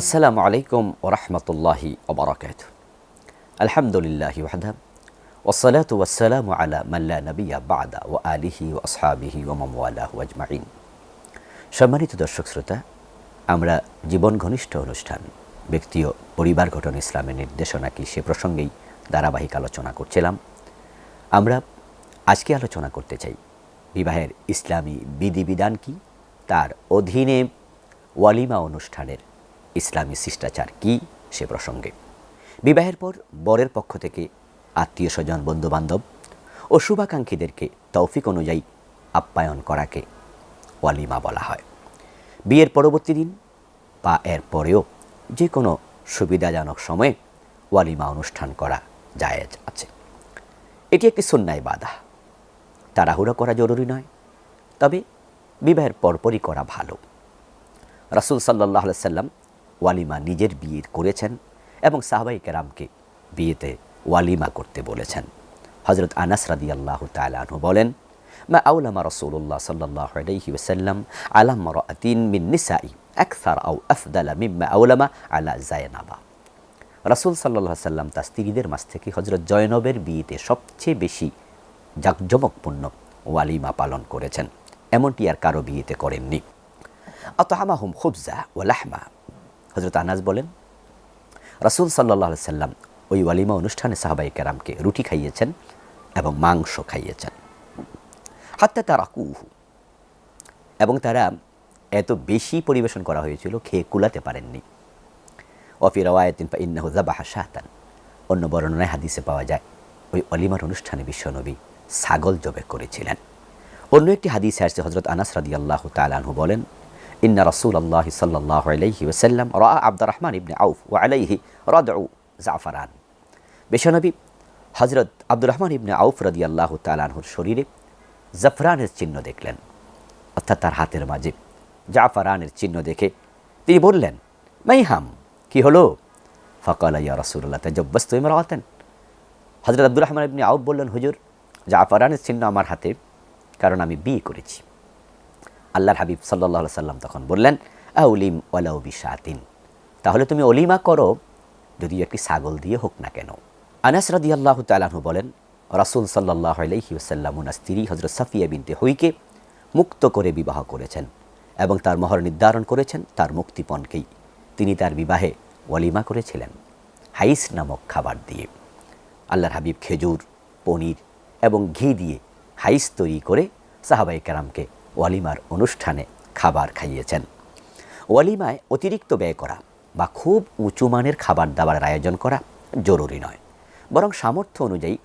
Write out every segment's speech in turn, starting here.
আসসালামু আলাইকুম ওয়া রাহমাতুল্লাহি ওয়া বারাকাতুহু। আলহামদুলিল্লাহি ওয়াহদা ওয়াসসালাতু ওয়াসসালামু আলা মান লা নাবিয়্যা বা'দা ওয়া আলিহি ওয়া আসহাবিহি ওয়া মান ওয়ালাহু আজমাইন। সম্মানিত দর্শক শ্রোতা, আমরা জীবন ঘনিষ্ঠ অনুষ্ঠান ব্যক্তি ও পরিবার গঠন ইসলামের নির্দেশনা কি সে প্রসঙ্গেই ধারাবাহিক আলোচনা করছিলাম। আমরা আজকে আলোচনা করতে চাই বিবাহের ইসলামী বিধিবিধান কি, তার অধীনে ওয়ালিমা অনুষ্ঠানের ইসলামী শিষ্টাচার কি সে প্রসঙ্গে। বিবাহের পর বরের পক্ষ থেকে আত্মীয় স্বজন বন্ধুবান্ধব ও শুভাকাঙ্ক্ষীদেরকে তৌফিক অনুযায়ী আপ্যায়ন করাকে ওয়ালিমা বলা হয়। বিয়ের পরবর্তী দিন বা এর পরেও যে কোনো সুবিধাজনক সময়ে ওয়ালিমা অনুষ্ঠান করা জায়েজ আছে। এটি একটি সুন্নাহ বাধা, তাড়াহুড়ো করা জরুরি নয়, তবে বিবাহের পরপরই করা ভালো। রাসূল সাল্লাল্লাহু আলাইহি সাল্লাম ওয়ালিমা নিজের বিয়ে করেছেন এবং সাহাবায়ে কেরামকে বিয়েতে ওয়ালিমা করতে বলেছেন। হযরত আনাস রাদিয়াল্লাহু তাআলা আনহু বলেন, মা আওলামা রাসূলুল্লাহ সাল্লাল্লাহু আলাইহি ওয়াসাল্লাম আলা মারআতিন মিন নিসাই আকসার আও আফদালা মিম্মা আওলামা আলা যায়নাবা। রাসূল সাল্লাল্লাহু আলাইহি সাল্লাম তার স্ত্রীদের মাঝ থেকে হযরত জয়নবের বিয়েতে সবচেয়ে বেশি জাঁকজমকপূর্ণ ওয়ালিমা পালন করেছেন, এমনটি আর কারো বিয়েতে করেননি। আতআমাহুম খুবজা ওয়া লাহমা। হযরত আনাস বলেন, রাসূল সাল্লাল্লাহু আলাইহি সাল্লাম ওই ওয়ালিমা অনুষ্ঠানে সাহাবায়ে কেরামকে রুটি খাইয়েছেন এবং মাংস খাইয়েছেন। হাত্তা তারাকুহু, এবং তারা এত বেশি পরিবেশন করা হয়েছিল খেয়ে কুলাতে পারেননি। ওয়াফি রাওয়ায়াতিন ফাইন্নাহু যাবাহা শাতান, অন্য বর্ণনায় হাদিসে পাওয়া যায় ওই ওয়ালিমার অনুষ্ঠানে বিশ্বনবী ছাগল জবে করেছিলেন। অন্য একটি হাদিসে আসছে হযরত আনাস রাদিয়াল্লাহু তাআলা আনহু বলেন, ইন্না রাসূলুল্লাহ সাল্লাল্লাহু আলাইহি ওয়াসাল্লাম রাআ আব্দুর রহমান ইবনে আউফ ওয়া আলাইহি রাদউ জাফরান। বিশ্বনবী হযরত আব্দুর রহমান ইবনে আউফ রাদিয়াল্লাহু তাআলা আনহুর শরীরে জাফরানের চিহ্ন দেখলেন, অর্থাৎ তার হাতের মাঝে জাফরানের চিহ্ন দেখে তিনি বললেন, মাইহাম, কি হলো? ফাকালা ইয়া রাসূলুল্লাহ তাজাব্বাসতু ইমরাআতান। হযরত আব্দুর রহমান ইবনে আউফ বললেন, হুজুর, জাফরানের চিহ্ন আমার হাতে, কারণ আমি বিয়ে করেছি। আল্লাহর হাবিব সাল্লাল্লাহু আলাইহি সাল্লাম তখন বললেন, আউলিম ওয়ালাউ বিশাতিন, তাহলে তুমি অলিমা করো, যদি একটি ছাগল দিয়ে হোক না কেন। আনাস রাদিয়াল্লাহু তাআলা আনহু বলেন, রাসূল সাল্লাল্লাহু আলাইহি ওয়াসাল্লাম ওনার স্ত্রী হযরত সাফিয়া বিনতে হুইকে মুক্ত করে বিবাহ করেছেন এবং তার মোহর নির্ধারণ করেছেন তার মুক্তিপণকেই। তিনি তার বিবাহে ওয়ালিমা করেছিলেন হাইস নামক খাবার দিয়ে। আল্লাহর হাবিব খেজুর, পনির এবং ঘি দিয়ে হাইস তৈরি করে সাহাবায়ে কেরামকে ওয়ালিমার অনুষ্ঠানে খাবার খাইয়েছেন। ওয়ালিমায় অতিরিক্ত ব্যয় করা বা খুব উঁচু মানের খাবার দাবারের আয়োজন করা জরুরি নয়, বরং সামর্থ্য অনুযায়ী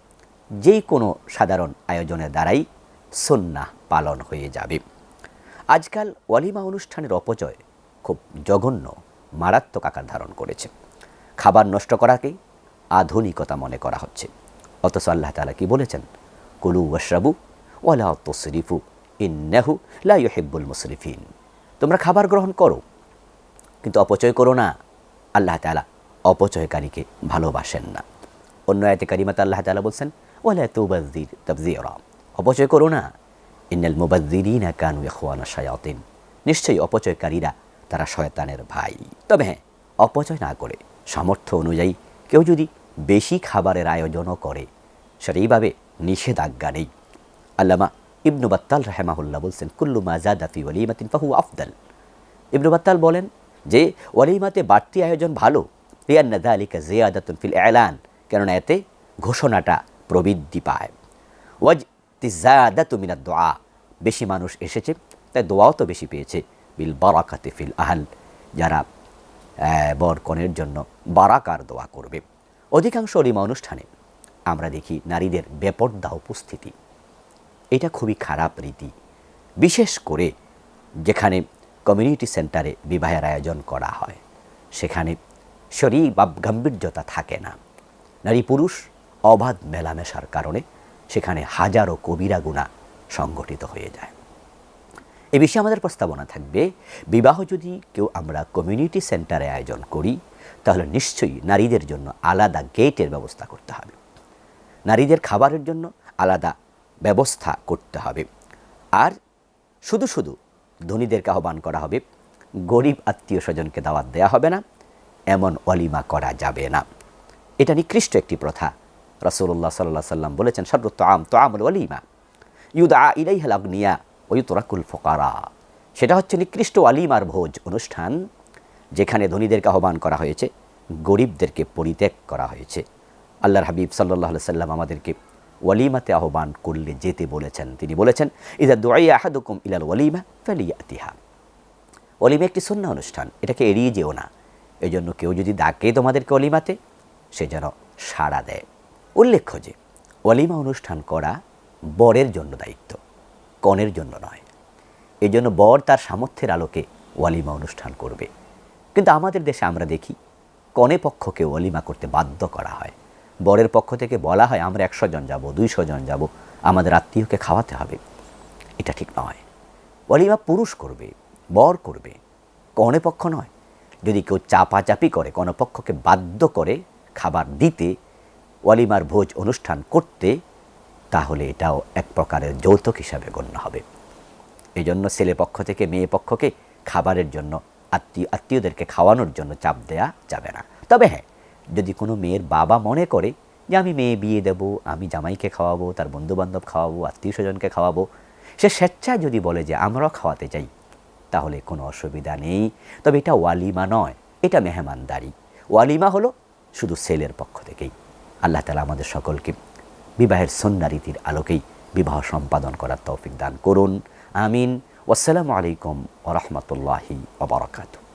যেই কোনো সাধারণ আয়োজনের দ্বারাই সুন্নাহ পালন হয়ে যাবে। আজকাল ওয়ালিমা অনুষ্ঠানের অপচয় খুব জঘন্য, মারাত্মক আকার ধারণ করেছে। খাবার নষ্ট করাকেই আধুনিকতা মনে করা হচ্ছে, অথচ আল্লাহ তাআলা কি বলেছেন? কুলু ওয়াশরাবু ওয়ালা তুসরিফু ইন্নাহু লা ইউহিব্বুল মুসরিফিন। তোমরা খাবার গ্রহণ করো, কিন্তু অপচয় করো না। আল্লাহ তাআলা অপচয়কারীকে ভালোবাসেন না। অন্য আয়াতে কারিমাতে আল্লাহ তাআলা বলছেন, ওয়ালা তুবাযযির তাবযীরা, অপচয় করো না। ইন্নাল মুবাযযিরিনা কানু ইখওয়ানা শায়াতিন, নিশ্চয়ই অপচয়কারীরা তারা শয়তানের ভাই। তবে হ্যাঁ, অপচয় না করে সামর্থ্য অনুযায়ী কেউ যদি বেশি খাবারের আয়োজনও করে, সেইভাবে নিষেধাজ্ঞা নেই। আল্লামা ইবনু বাত্তাল রাহিমাহুল্লাহ বলছেন, কুল্লু মা যাদা ফি ওয়ালিমাতিন ফাহুয়া আফদাল। ইবনু বাত্তাল বলেন যে ওয়ালিমাতে বাড়তি আয়োজন ভালো, লিআন্না যালিকা জিয়াদাতুন ফিল ইলান, কেননা এতে ঘোষণাটা প্রবৃদ্ধি পায়। ওয়াজতিযাদাতু মিনাদ দুআ, বেশি মানুষ এসেছে তাই দোয়াও তো বেশি পেয়েছে। বিল বারাকাতি ফিল আহল, যারা বর কনের জন্য বারাকার দোয়া করবে। অধিকাংশ ওলিমা অনুষ্ঠানে আমরা দেখি নারীদের বেপরদা উপস্থিতি, এটা খুবই খারাপ রীতি। বিশেষ করে যেখানে কমিউনিটি সেন্টারে বিবাহের আয়োজন করা হয়, সেখানে শরীর বা গাম্ভীর্যতা থাকে না। নারী পুরুষ অবাধ মেলামেশার কারণে সেখানে হাজারো কবিরা গুনাহ সংঘটিত হয়ে যায়। এ বিষয়ে আমাদের প্রস্তাবনা থাকবে, বিবাহ যদি কেউ আমরা কমিউনিটি সেন্টারে আয়োজন করি, তাহলে নিশ্চয়ই নারীদের জন্য আলাদা গেটের ব্যবস্থা করতে হবে, নারীদের খাবারের জন্য আলাদা ব্যবস্থা করতে হবে। আর শুধু শুধু ধনীদেরকে আহ্বান করা হবে, গরিব আত্মীয় স্বজনকে দাওয়াত দেওয়া হবে না, এমন ওয়ালিমা করা যাবে না। এটা নিকৃষ্ট একটি প্রথা। রাসূলুল্লাহ সাল্লাল্লাহু আলাইহি সাল্লাম বলেছেন, শাররুত তাআম তাআমুল ওয়ালিমা ইউদআ ইলাইহাল আগনিয়া ওয়া ইউতরাকুল ফুকারা। সেটা হচ্ছে নিকৃষ্ট ওয়ালিমার ভোজ অনুষ্ঠান, যেখানে ধনীদেরকে আহ্বান করা হয়েছে, গরিবদেরকে পরিত্যাগ করা হয়েছে। আল্লাহর হাবিব সাল্লাল্লাহু আলাইহি সাল্লাম আমাদেরকে ওয়ালিমাতে আহ্বান করলে যেতে বলেছেন। তিনি বলেছেন, ইযা দুআইয়া আহাদুকুম ইলাল ওয়ালিমা ফালিয়াতিহা। ওয়ালিমা একটি সুন্নাহ অনুষ্ঠান, এটাকে এড়িয়ে যেও না। এজন্য কেউ যদি ডাকে তোমাদেরকে ওয়ালিমাতে, সে যেন সাড়া দেয়। উল্লেখ্য যে ওয়ালিমা অনুষ্ঠান করা বরের জন্য দায়িত্ব, কনের জন্য নয়। এজন্য বর তার সামর্থ্যের আলোকে ওয়ালিমা অনুষ্ঠান করবে। কিন্তু আমাদের দেশে আমরা দেখি কনে পক্ষকে ওয়ালিমা করতে বাধ্য করা হয়। বরের পক্ষ থেকে বলা হয়, আমরা 100 জন যাব, 200 জন যাব, আমাদের আত্মীয়কে খাওয়াতে হবে। এটা ঠিক নয়। ওয়ালিমা পুরুষ করবে, বর করবে, কনে পক্ষ নয়। যদি কেউ চাপাচাপি করে, কোনো পক্ষকে বাধ্য করে খাবার দিতে, ওয়ালিমার ভোজ অনুষ্ঠান করতে, তাহলে এটাও এক প্রকারের যৌতুক হিসাবে গণ্য হবে। এই জন্য ছেলে পক্ষ থেকে মেয়ে পক্ষকে খাবারের জন্য, আত্মীয়দেরকে খাওয়ানোর জন্য চাপ দেয়া যাবে না। তবে হ্যাঁ, যদি কোনো মেয়ের বাবা মনে করে যে আমি মেয়ে বিয়ে দেব, আমি জামাইকে খাওয়াবো, তার বন্ধুবান্ধব খাওয়াবো, আত্মীয় স্বজনকে খাওয়াবো, সে স্বেচ্ছায় যদি বলে যে আমরাও খাওয়াতে চাই, তাহলে কোনো অসুবিধা নেই। তবে এটা ওয়ালিমা নয়, এটা মেহমানদারি। ওয়ালিমা হলো শুধু ছেলের পক্ষ থেকেই। আল্লাহ তাআলা আমাদের সকলকে বিবাহের সুন্নাহ রীতির আলোকেই বিবাহ সম্পাদন করার তৌফিক দান করুন। আমিন। ওয়াসসালামু আলাইকুম ওয়া রাহমাতুল্লাহি ওয়া বারাকাতুহু।